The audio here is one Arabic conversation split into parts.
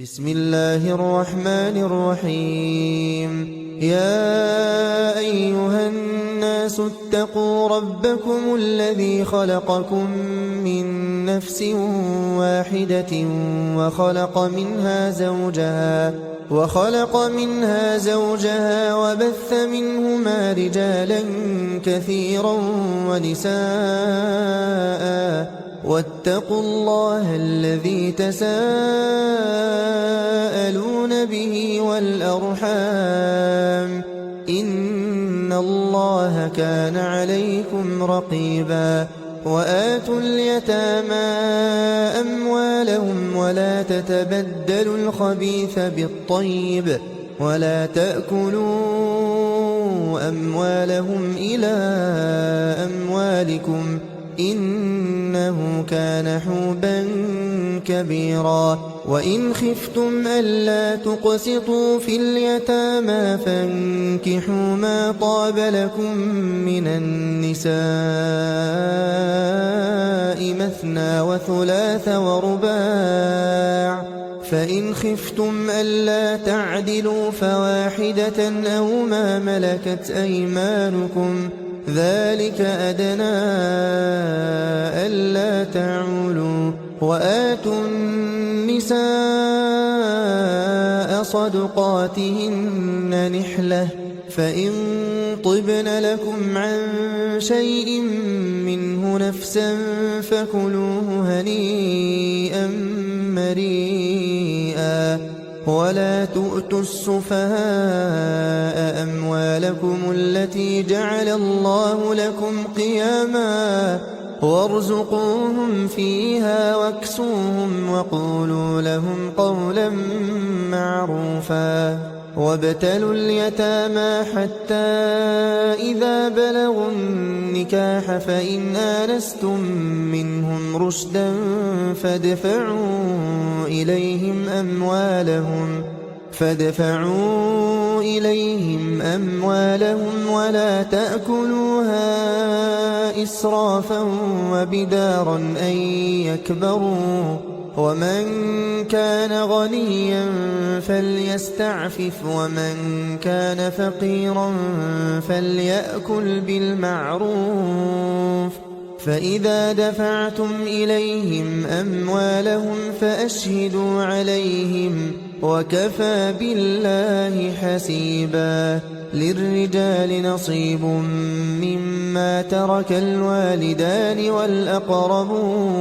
بسم الله الرحمن الرحيم. يا أيها الناس اتقوا ربكم الذي خلقكم من نفس واحدة وخلق منها زوجها وبث منهما رجالا كثيرا ونساء واتقوا الله الذي تساءلون به والأرحام إن الله كان عليكم رقيبا. وآتوا اليتامى أموالهم ولا تتبدلوا الخبيث بالطيب ولا تأكلوا أموالهم إلى أموالكم إنه كان حوبا كبيرا. وإن خفتم ألا تقسطوا في اليتامى فانكحوا ما طاب لكم من النساء مثنى وثلاث ورباع، فإن خفتم ألا تعدلوا فواحدة أو ما ملكت أيمانكم ذلك أدنى ألا تعولوا. وآتوا النساء صدقاتهن نحلة فإن طبن لكم عن شيء منه نفسا فكلوه هنيئا مريئا. ولا تؤتوا السفهاء أموالكم التي جعل الله لكم قياما وارزقوهم فيها واكسوهم وقولوا لهم قولا معروفا. وابتلوا اليتامى حتى إذا بلغوا النكاح فإن آنستم منهم رشدا فادفعوا إليهم أموالهم ولا تأكلوها إسرافا وبدارا أن يكبروا. ومن كان غنيا فليستعفف ومن كان فقيرا فليأكل بالمعروف. فإذا دفعتم إليهم أموالهم فأشهدوا عليهم وكفى بالله حسيبا. للرجال نصيب مما ترك الوالدان والأقربون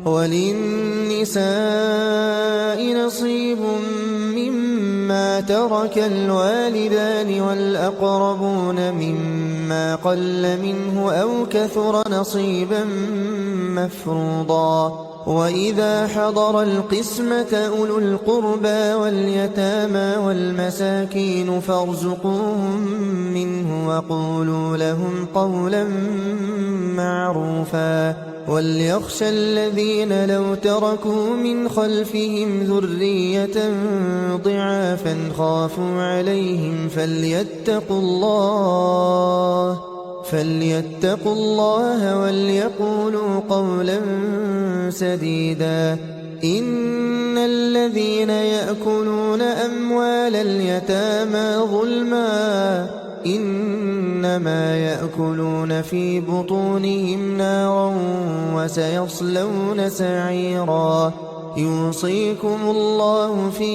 وللنساء نصيب مما ترك الوالدان والأقربون مما قل منه أو كثر نصيبا مفروضا. وإذا حضر القسمة أولو القربى واليتامى والمساكين فارزقوهم منه وقولوا لهم قولا معروفا. وليخشى الذين لو تركوا من خلفهم ذرية ضعافا خافوا عليهم فليتقوا الله وليقولوا قولا سديدا. إن الذين يأكلون أموال اليتامى ظلما إنما يأكلون في بطونهم نارا وسيصلون سعيرا. يوصيكم الله في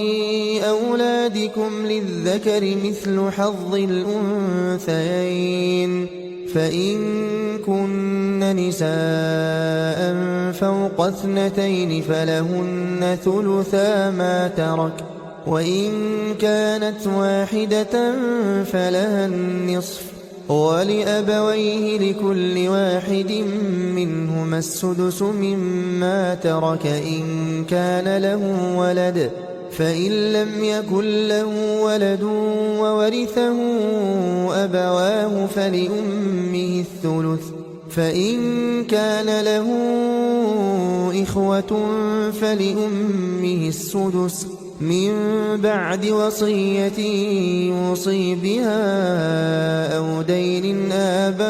أولادكم للذكر مثل حظ الأنثيين فإن كن نساء فوق 2 فلهن ثلثا ما ترك وإن كانت واحدة فلها النصف ولأبويه لكل واحد منهما السدس مما ترك إن كان له ولد فإن لم يكن له ولد وورثه أبواه فلأمه الثلث فإن كان له إخوة فلأمه السدس من بعد وصية يوصي بها أو دين. آباؤكم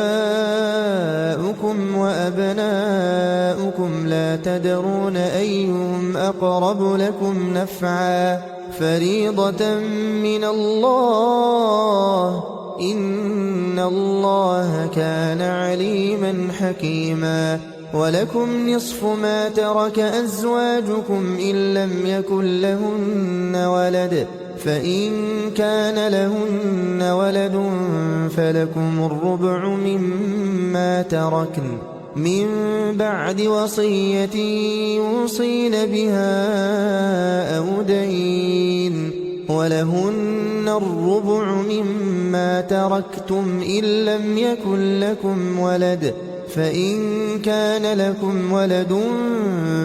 وأبناؤكم لا تدرون أيهم أقرب لكم نفعا فريضة من الله إن الله كان عليما حكيما. ولكم نصف ما ترك أزواجكم إن لم يكن لهن ولد فإن كان لهن ولد فلكم الربع مما تركن من بعد وصية يوصين بها أو دين. ولهن الربع مما تركتم إن لم يكن لكم ولد فإن كان لكم ولد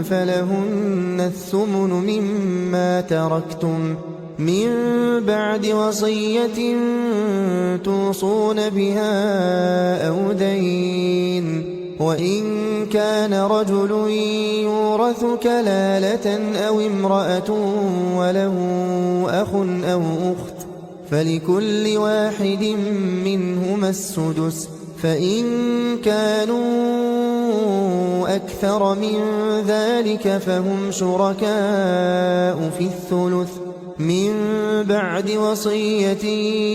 فلهن الثمن مما تركتم من بعد وصية توصون بها أو دين. وإن كان رجل يورث كلالة أو امرأة وله أخ أو أخت فلكل واحد منهما السدس فإن كانوا أكثر من ذلك فهم شركاء في الثلث من بعد وصية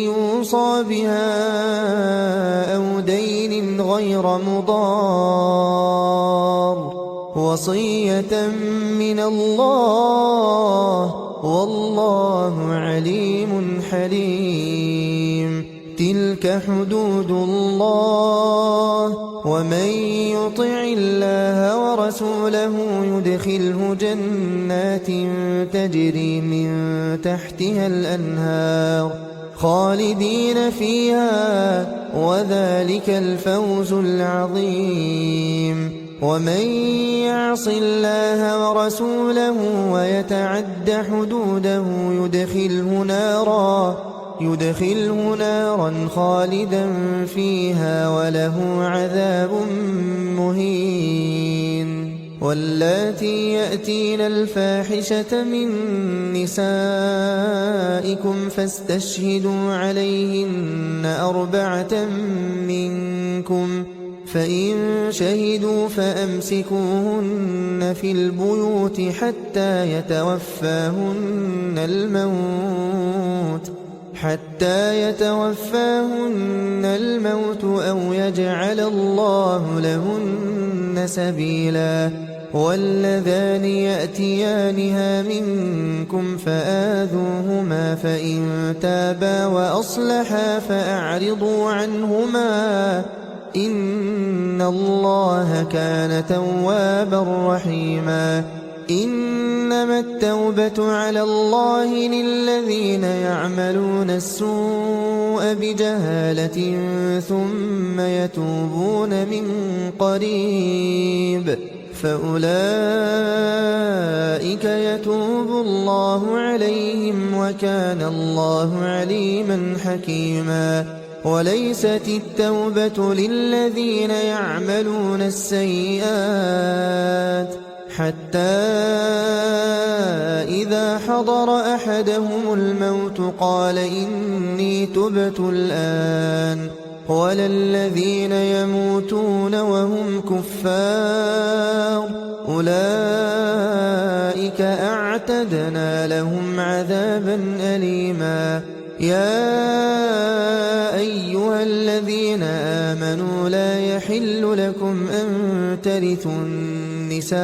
يوصى بها أو دين غير مضار وصية من الله والله عليم حليم. تلك حدود الله ومن يطع الله ورسوله يدخله جنات تجري من تحتها الأنهار خالدين فيها وذلك الفوز العظيم. ومن يعص الله ورسوله ويتعد حدوده يدخله نارا خالدا فيها وله عذاب مهين. واللاتي يأتين الفاحشة من نسائكم فاستشهدوا عليهن 4 منكم فإن شهدوا فأمسكوهن في البيوت حتى يتوفاهن الموت أو يجعل الله لهن سبيلا. واللذان يأتيانها منكم فآذوهما فإن تابا وأصلحا فأعرضوا عنهما إن الله كان توابا رحيما. إنما التوبة على الله للذين يعملون السوء بجهالة ثم يتوبون من قريب فأولئك يتوب الله عليهم وكان الله عليما حكيما. وليست التوبة للذين يعملون السيئات حتى إذا حضر أحدهم الموت قال إني تبت الآن ولا الذين يموتون وهم كفار أولئك أعتدنا لهم عذابا أليما. يا أيها الذين آمنوا لا يحل لكم أن ترثوا النساء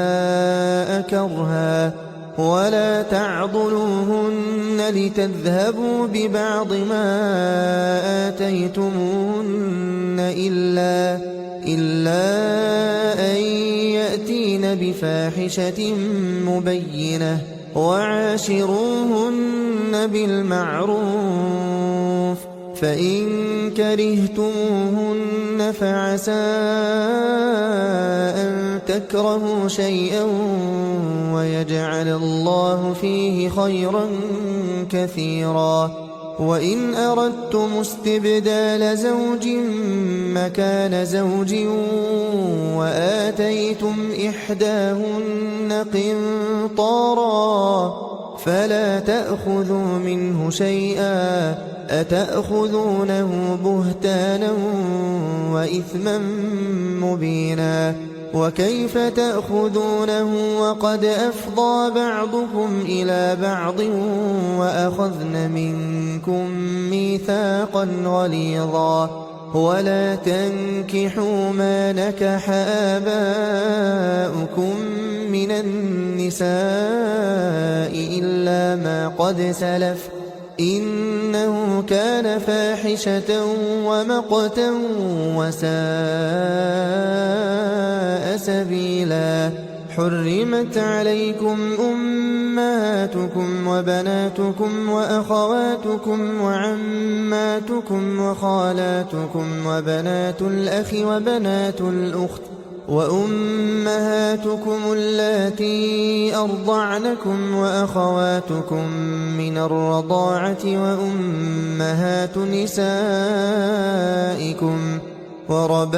كرها ولا تعضلوهن لتذهبوا ببعض ما آتيتموهن إلا أن يأتين بفاحشة مبينة وعاشروهن بالمعروف فإن كرهتموهن فعسى أن تكرهوا شيئا ويجعل الله فيه خيرا كثيرا. وإن أردتم استبدال زوج مكان زوج وآتيتم إحداهن قنطارا فلا تأخذوا منه شيئا أتأخذونه بهتانا وإثما مبينا وكيف تأخذونه وقد أفضى بعضكم إلى بعض وأخذن منكم ميثاقا غليظا ولا تنكحوا ما نكح آباؤكم من النساء إلا ما قد سلف إنه كان فاحشة ومقتا وساء سبيلا حرمت عليكم أمهاتكم وبناتكم وأخواتكم وعماتكم وخالاتكم وبنات الأخ وبنات الأخت وأمهاتكم اللاتي أرضعنكم وأخواتكم من الرضاعة وأمهات نسائكم وربائبكم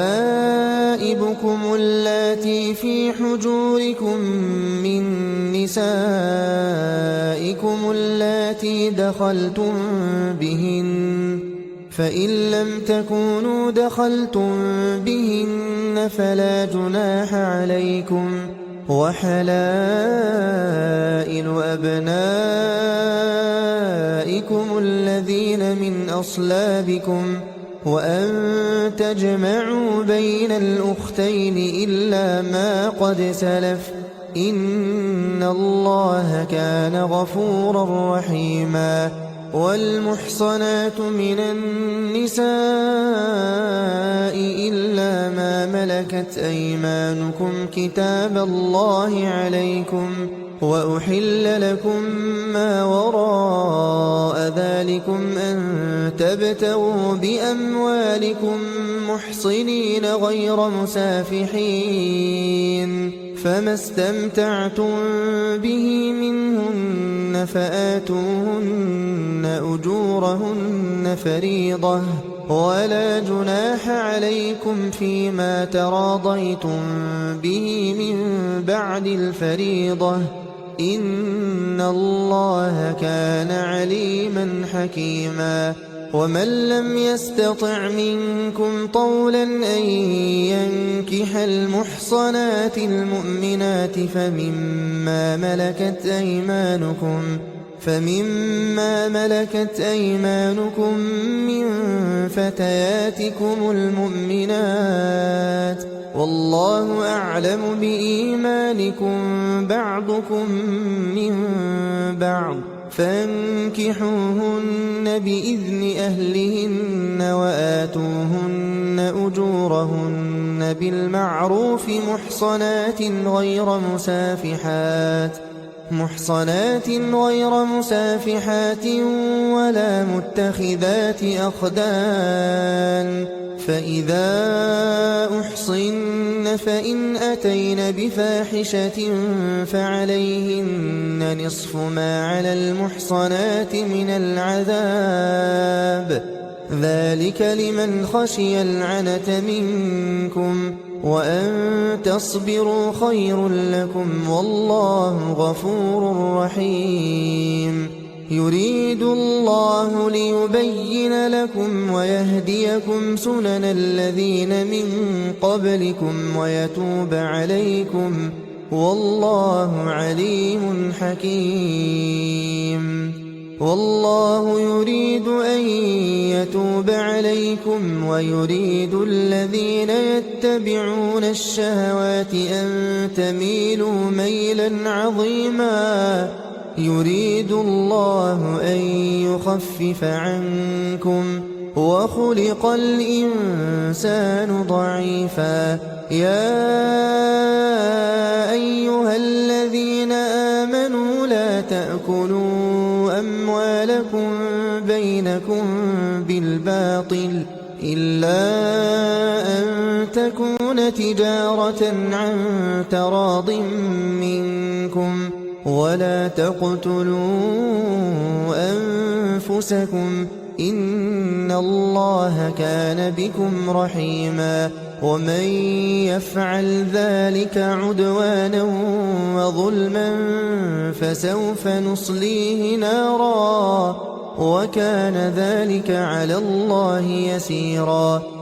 اللاتي في حجوركم من نسائكم اللاتي دخلتم بهن فإن لم تكونوا دخلتم بهن فلا جناح عليكم وحلائل أبنائكم الذين من أصلابكم وأن تجمعوا بين الأختين إلا ما قد سلف إن الله كان غفورا رحيما والمحصنات من النساء إلا ما ملكت أيمانكم كتاب الله عليكم وأحل لكم ما وراء ذلكم أن تبتغوا بأموالكم محصنين غير مسافحين فما استمتعتم به منهن فآتوهن أجورهن فريضة ولا جناح عليكم فيما تراضيتم به من بعد الفريضة إن الله كان عليما حكيما ومن لم يستطع منكم طولا أن ينكح المحصنات المؤمنات فمما ملكت أيمانكم من فتياتكم المؤمنات والله أعلم بإيمانكم بعضكم من بعض فانكحوهن بإذن أهلهن وآتوهن أجورهن بالمعروف محصنات غير مسافحات ولا متخذات أخدان فإذا أحصن فإن أتين بفاحشة فعليهن نصف ما على المحصنات من العذاب ذلك لمن خشي العنة منكم وأن تصبروا خير لكم والله غفور رحيم يريد الله ليبين لكم ويهديكم سنن الذين من قبلكم ويتوب عليكم والله عليم حكيم والله يريد أن يتوب عليكم ويريد الذين يتبعون الشهوات أن تميلوا ميلا عظيما يريد الله أن يخفف عنكم وخلق الإنسان ضعيفا يا أيها الذين آمنوا لا تأكلوا أموالكم بينكم بالباطل إلا أن تكون تجارة عن تراض منكم ولا تقتلوا أنفسكم إن الله كان بكم رحيما ومن يفعل ذلك عدوانا وظلما فسوف نصليه نارا وكان ذلك على الله يسيرا